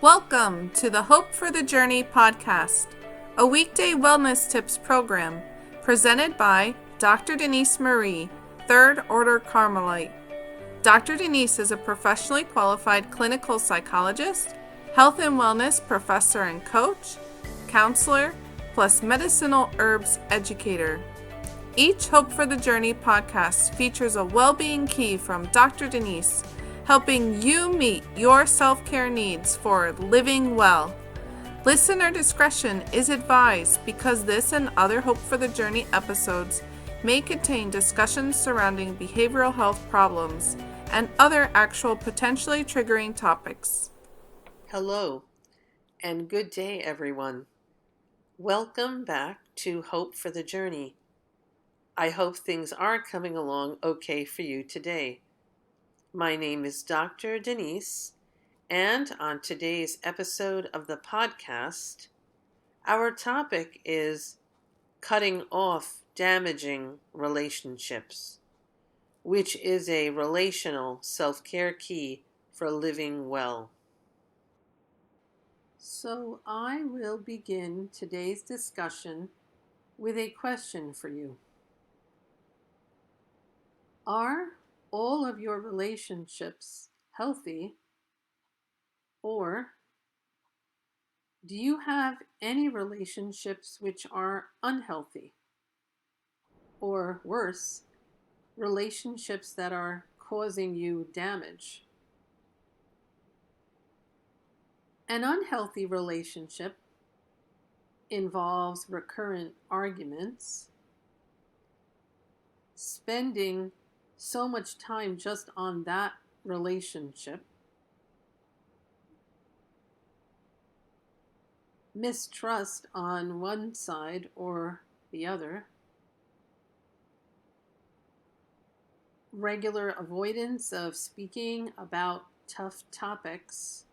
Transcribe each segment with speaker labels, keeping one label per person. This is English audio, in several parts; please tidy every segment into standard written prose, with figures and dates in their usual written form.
Speaker 1: Welcome to the Hope for the Journey podcast, a weekday wellness tips program presented by Dr. Denise Marie, Third Order Carmelite. Dr. Denise is a professionally qualified clinical psychologist, health and wellness professor and coach, counselor, plus medicinal herbs educator. Each Hope for the Journey podcast features a well-being key from Dr. Denise, helping you meet your self-care needs for living well. Listener discretion is advised because this and other Hope for the Journey episodes may contain discussions surrounding behavioral health problems and other actual potentially triggering topics.
Speaker 2: Hello, and good day, everyone. Welcome back to Hope for the Journey. I hope things are coming along okay for you today. My name is Dr. Denise, and on today's episode of the podcast, our topic is cutting off damaging relationships, which is a relational self-care key for living well. So I will begin today's discussion with a question for you. Are all of your relationships healthy, or do you have any relationships which are unhealthy? Or worse, relationships that are causing you damage? An unhealthy relationship involves recurrent arguments, spending so much time just on that relationship, mistrust on one side or the other, regular avoidance of speaking about tough topics,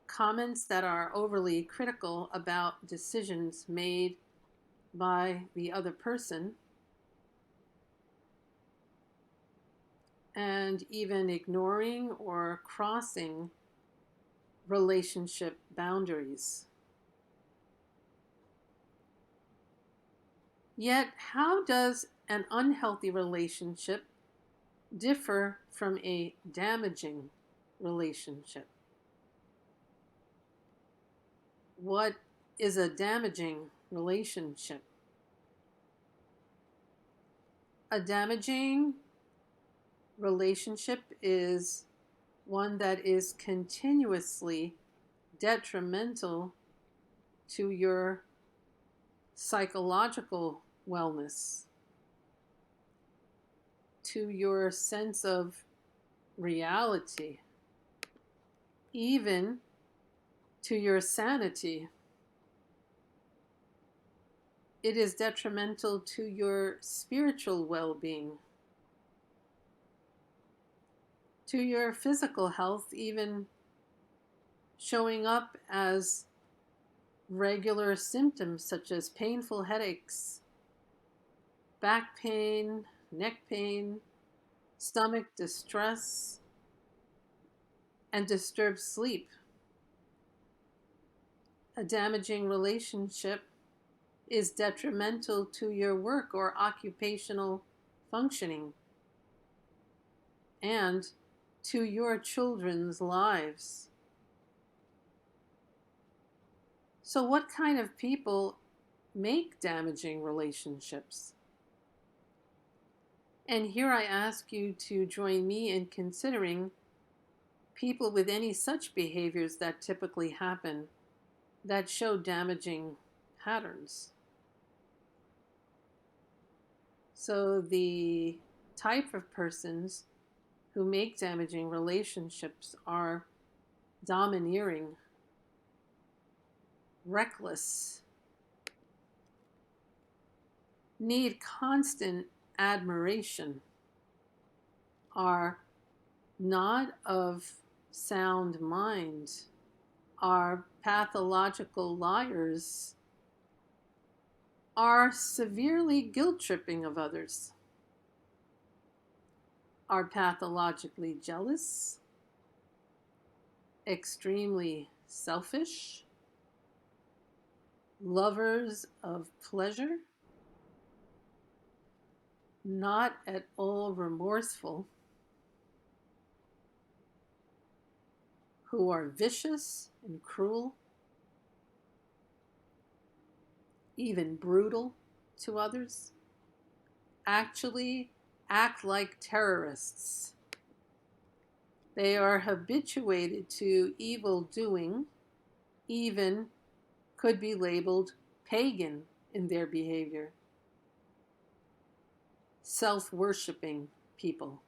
Speaker 2: comments that are overly critical about decisions made by the other person, and even ignoring or crossing relationship boundaries. Yet, how does an unhealthy relationship differ from a damaging relationship? What is a damaging relationship? A damaging relationship is one that is continuously detrimental to your psychological wellness, to your sense of reality, even to your sanity. It is detrimental to your spiritual well-being, to your physical health, even showing up as regular symptoms such as painful headaches, back pain, neck pain, stomach distress, and disturbed sleep. A damaging relationship is detrimental to your work or occupational functioning and to your children's lives. So what kind of people make damaging relationships? And here I ask you to join me in considering people with any such behaviors that typically happen that show damaging patterns. So the type of persons who make damaging relationships are domineering, reckless, need constant admiration, are not of sound mind, are pathological liars, are severely guilt-tripping of others, are pathologically jealous, extremely selfish, lovers of pleasure, not at all remorseful, who are vicious and cruel, even brutal to others, actually act like terrorists. They are habituated to evil doing, even could be labeled pagan in their behavior. Self-worshiping people.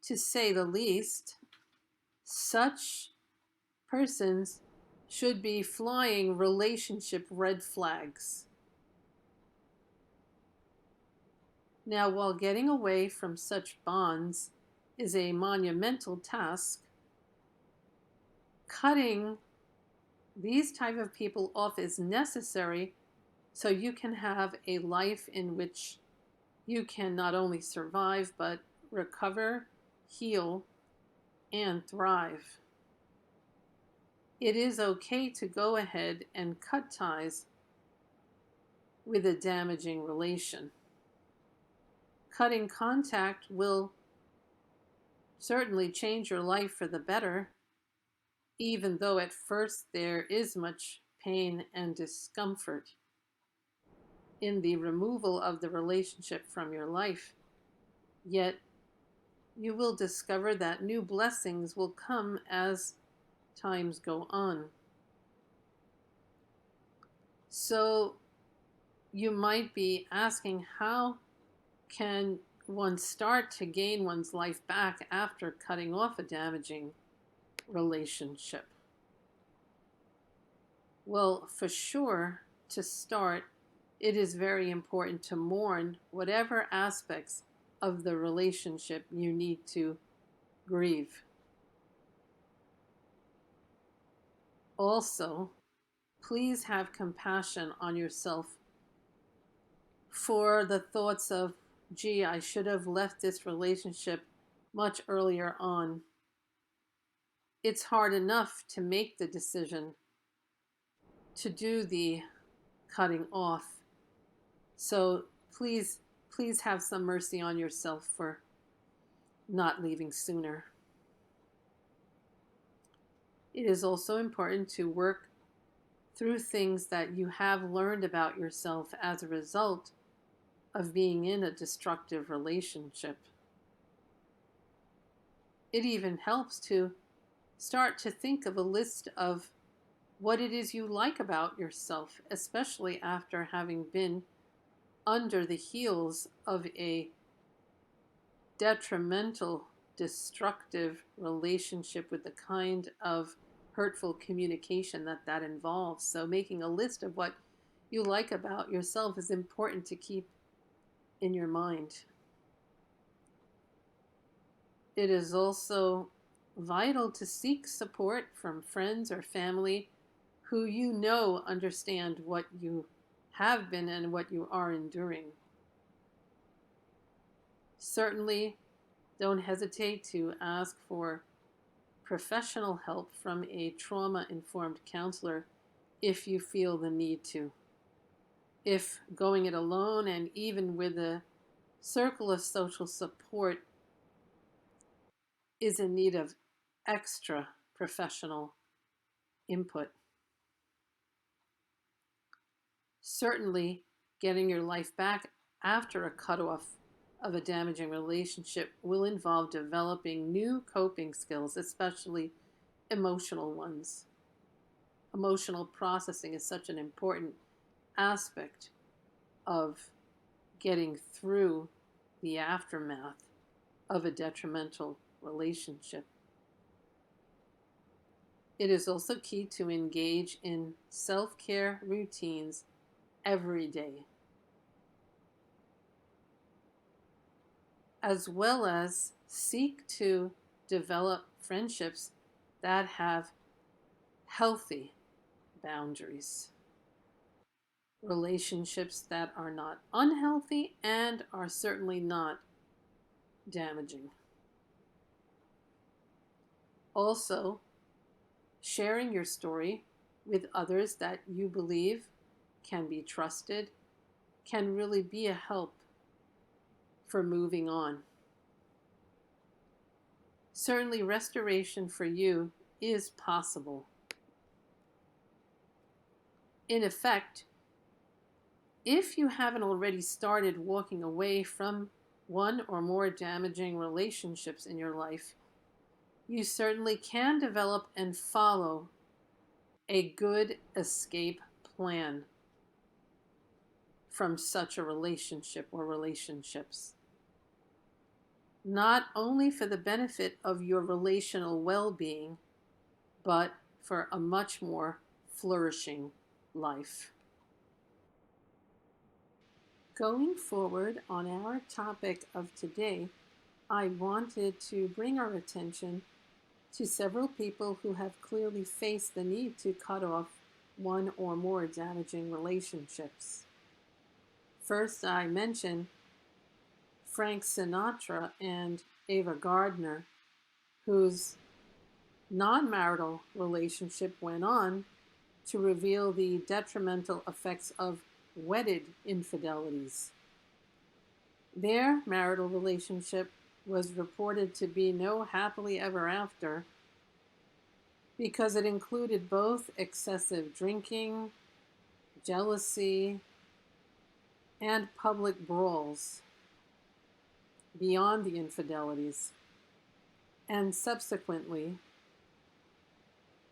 Speaker 2: To say the least, such persons should be flying relationship red flags. Now, while getting away from such bonds is a monumental task, cutting these type of people off is necessary so you can have a life in which you can not only survive but recover, heal, and thrive. It is okay to go ahead and cut ties with a damaging relation. Cutting contact will certainly change your life for the better, even though at first there is much pain and discomfort in the removal of the relationship from your life. Yet you will discover that new blessings will come as times go on. So you might be asking, how can one start to gain one's life back after cutting off a damaging relationship? Well, for sure, to start, it is very important to mourn whatever aspects of the relationship you need to grieve. Also, please have compassion on yourself for the thoughts of, gee, I should have left this relationship much earlier on. It's hard enough to make the decision to do the cutting off. So please have some mercy on yourself for not leaving sooner. It is also important to work through things that you have learned about yourself as a result of being in a destructive relationship. It even helps to start to think of a list of what it is you like about yourself, especially after having been under the heels of a detrimental, destructive relationship with the kind of hurtful communication that involves. So making a list of what you like about yourself is important to keep in your mind. It is also vital to seek support from friends or family who you know understand what you have been and what you are enduring. Certainly, don't hesitate to ask for professional help from a trauma-informed counselor if you feel the need to. If going it alone and even with a circle of social support is in need of extra professional input. Certainly, getting your life back after a cutoff of a damaging relationship will involve developing new coping skills, especially emotional ones. Emotional processing is such an important aspect of getting through the aftermath of a detrimental relationship. It is also key to engage in self-care routines every day, as well as seek to develop friendships that have healthy boundaries, relationships that are not unhealthy and are certainly not damaging. Also, sharing your story with others that you believe can be trusted can really be a help for moving on. Certainly, restoration for you is possible. In effect, if you haven't already started walking away from one or more damaging relationships in your life, you certainly can develop and follow a good escape plan from such a relationship or relationships. Not only for the benefit of your relational well-being, but for a much more flourishing life. Going forward on our topic of today, I wanted to bring our attention to several people who have clearly faced the need to cut off one or more damaging relationships. First, I mentioned Frank Sinatra and Ava Gardner, whose non-marital relationship went on to reveal the detrimental effects of wedded infidelities. Their marital relationship was reported to be no happily ever after because it included both excessive drinking, jealousy, and public brawls beyond the infidelities. And subsequently,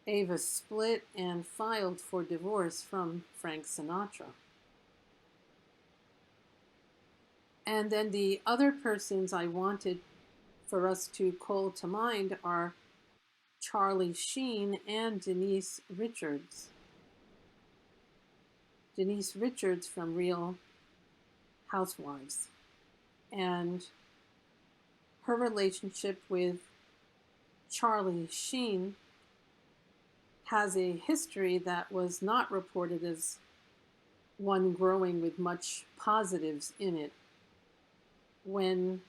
Speaker 2: Ava split and filed for divorce from Frank Sinatra. And then the other persons I wanted for us to call to mind are Charlie Sheen and Denise Richards. Denise Richards from Real Housewives. And her relationship with Charlie Sheen has a history that was not reported as one growing with much positives in it. When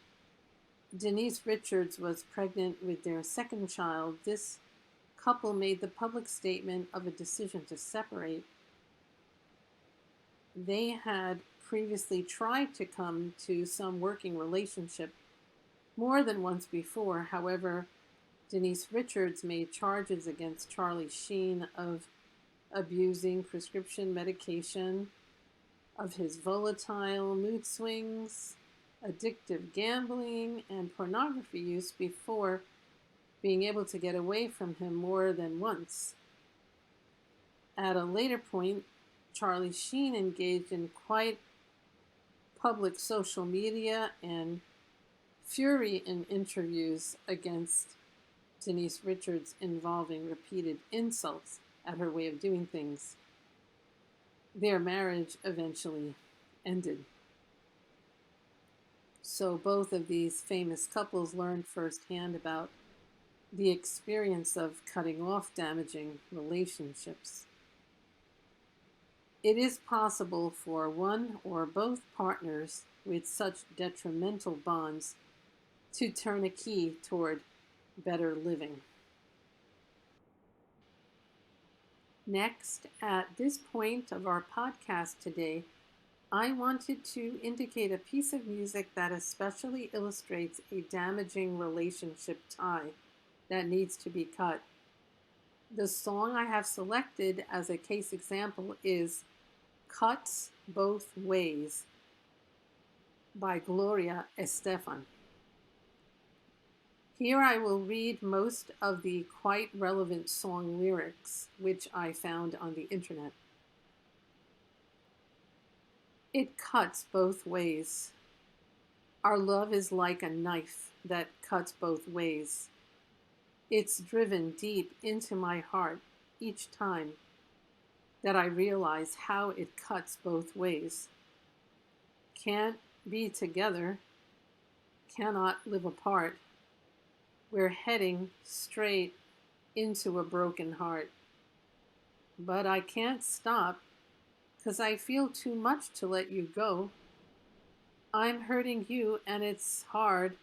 Speaker 2: Denise Richards was pregnant with their second child, this couple made the public statement of a decision to separate. They had previously tried to come to some working relationship more than once before. However, Denise Richards made charges against Charlie Sheen of abusing prescription medication, of his volatile mood swings, addictive gambling, and pornography use before being able to get away from him more than once. At a later point, Charlie Sheen engaged in quite public social media and fury in interviews against Denise Richards involving repeated insults at her way of doing things. Their marriage eventually ended. So both of these famous couples learned firsthand about the experience of cutting off damaging relationships. It is possible for one or both partners with such detrimental bonds to turn a key toward better living. Next, at this point of our podcast today, I wanted to indicate a piece of music that especially illustrates a damaging relationship tie that needs to be cut. The song I have selected as a case example is Cuts Both Ways by Gloria Estefan. Here I will read most of the quite relevant song lyrics, which I found on the internet. It cuts both ways. Our love is like a knife that cuts both ways. It's driven deep into my heart each time that I realize how it cuts both ways. Can't be together, cannot live apart. We're heading straight into a broken heart. But I can't stop, 'cause I feel too much to let you go. I'm hurting you and it's hard.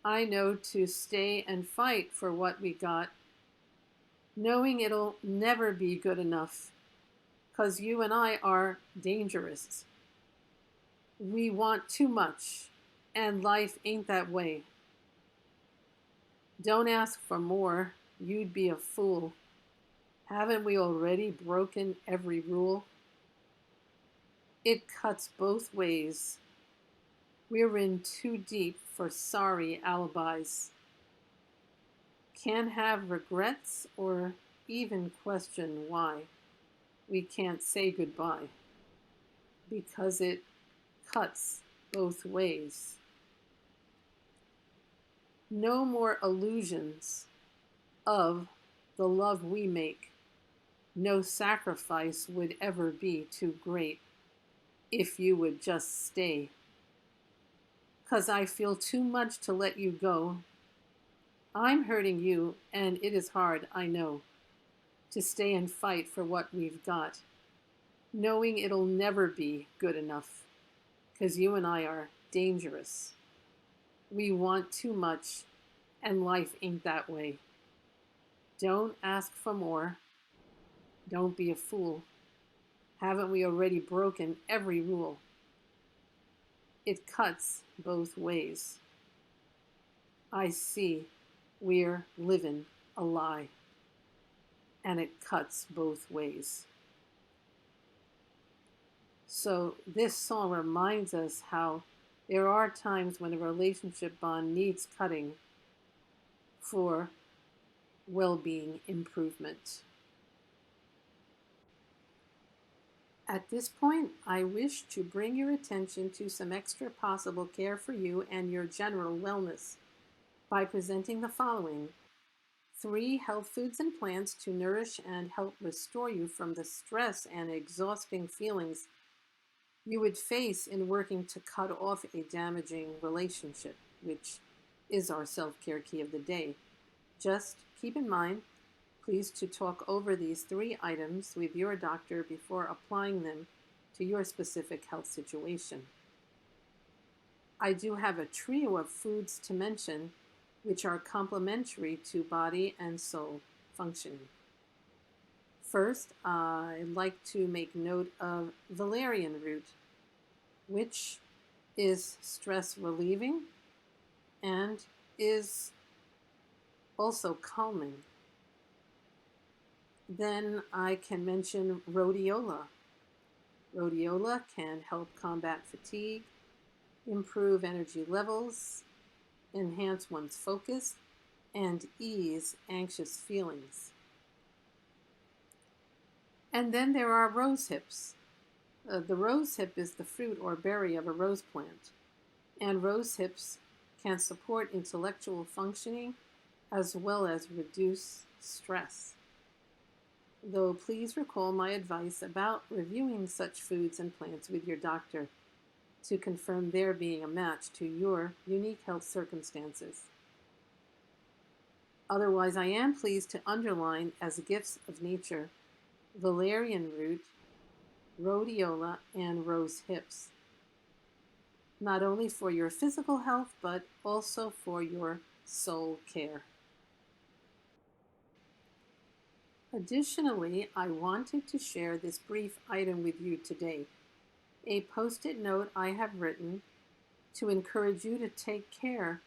Speaker 2: I know to stay and fight for what we got, knowing it'll never be good enough, 'cause you and I are dangerous. We want too much, and life ain't that way. Don't ask for more, you'd be a fool. Haven't we already broken every rule? It cuts both ways. We're in too deep for sorry alibis. Can't have regrets or even question why we can't say goodbye, because it cuts both ways. No more illusions of the love we make. No sacrifice would ever be too great if you would just stay. 'Cause I feel too much to let you go. I'm hurting you, and it is hard, I know, to stay and fight for what we've got, knowing it'll never be good enough, 'cause you and I are dangerous. We want too much, and life ain't that way. Don't ask for more. Don't be a fool. Haven't we already broken every rule? It cuts both ways. I see we're living a lie, and it cuts both ways. So this song reminds us how there are times when a relationship bond needs cutting for well-being improvement. At this point, I wish to bring your attention to some extra possible care for you and your general wellness by presenting the following: 3 health foods and plants to nourish and help restore you from the stress and exhausting feelings you would face in working to cut off a damaging relationship, which is our self-care key of the day. Just keep in mind, please, to talk over these 3 items with your doctor before applying them to your specific health situation. I do have a trio of foods to mention which are complementary to body and soul functioning. First, I'd like to make note of valerian root, which is stress relieving and is also calming. Then I can mention rhodiola. Rhodiola can help combat fatigue, improve energy levels, enhance one's focus, and ease anxious feelings. And then there are rose hips. The rose hip is the fruit or berry of a rose plant, and rose hips can support intellectual functioning as well as reduce stress. Though please recall my advice about reviewing such foods and plants with your doctor to confirm their being a match to your unique health circumstances. Otherwise, I am pleased to underline as gifts of nature valerian root, rhodiola, and rose hips, not only for your physical health, but also for your soul care. Additionally, I wanted to share this brief item with you today, a post-it note I have written to encourage you to take care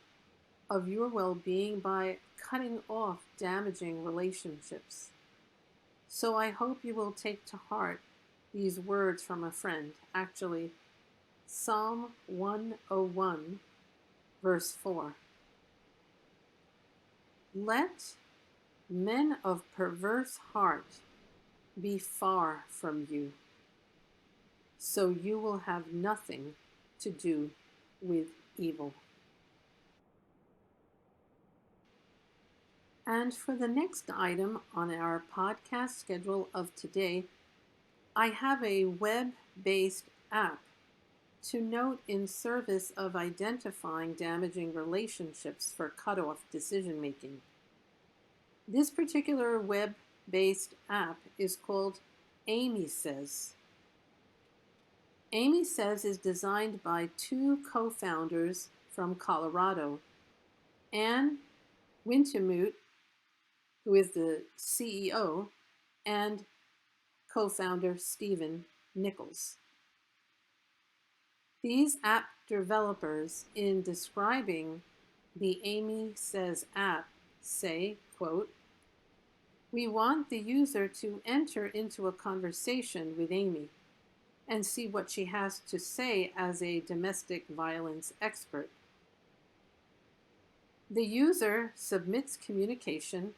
Speaker 2: of your well-being by cutting off damaging relationships. So I hope you will take to heart these words from a friend, actually Psalm 101, verse 4. Let men of perverse heart be far from you, so you will have nothing to do with evil. And for the next item on our podcast schedule of today, I have a web-based app to note in service of identifying damaging relationships for cutoff decision making. This particular web-based app is called Amy Says. Amy Says is designed by 2 co-founders from Colorado, Anne Wintemute, who is the CEO, and co-founder Stephen Nichols. These app developers, in describing the Amy Says app, say, quote, "We want the user to enter into a conversation with Amy and see what she has to say as a domestic violence expert. The user submits communication,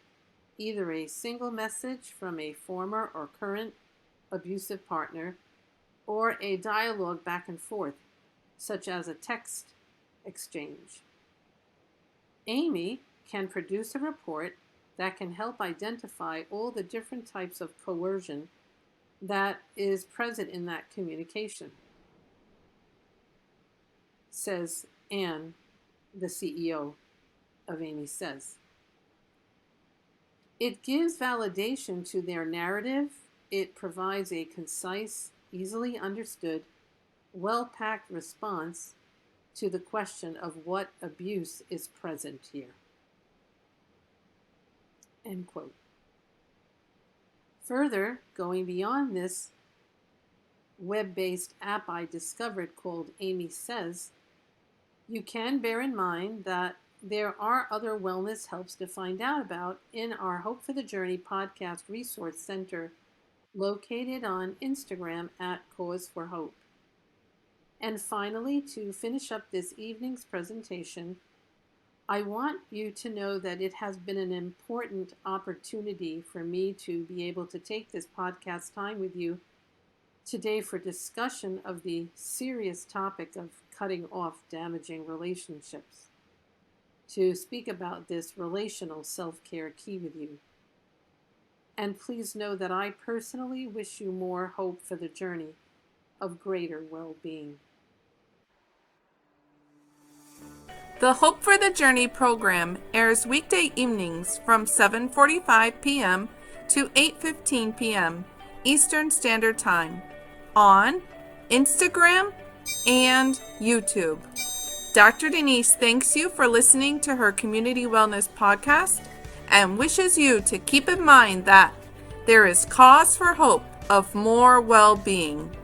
Speaker 2: either a single message from a former or current abusive partner, or a dialogue back and forth, such as a text exchange. Amy can produce a report that can help identify all the different types of coercion that is present in that communication," says Anne, the CEO of Amy Says. It gives validation to their narrative. It provides a concise, easily understood, well-packed response to the question of what abuse is present here. End quote. Further, going beyond this web-based app I discovered called Amy Says, you can bear in mind that there are other wellness helps to find out about in our Hope for the Journey podcast resource center, located on Instagram at Cause for Hope. And finally, to finish up this evening's presentation, I want you to know that it has been an important opportunity for me to be able to take this podcast time with you today for discussion of the serious topic of cutting off damaging relationships, to speak about this relational self-care key with you. And please know that I personally wish you more hope for the journey of greater well-being.
Speaker 1: The Hope for the Journey program airs weekday evenings from 7:45 p.m. to 8:15 p.m. Eastern Standard Time on Instagram and YouTube. Dr. Denise thanks you for listening to her Community Wellness podcast and wishes you to keep in mind that there is cause for hope of more well-being.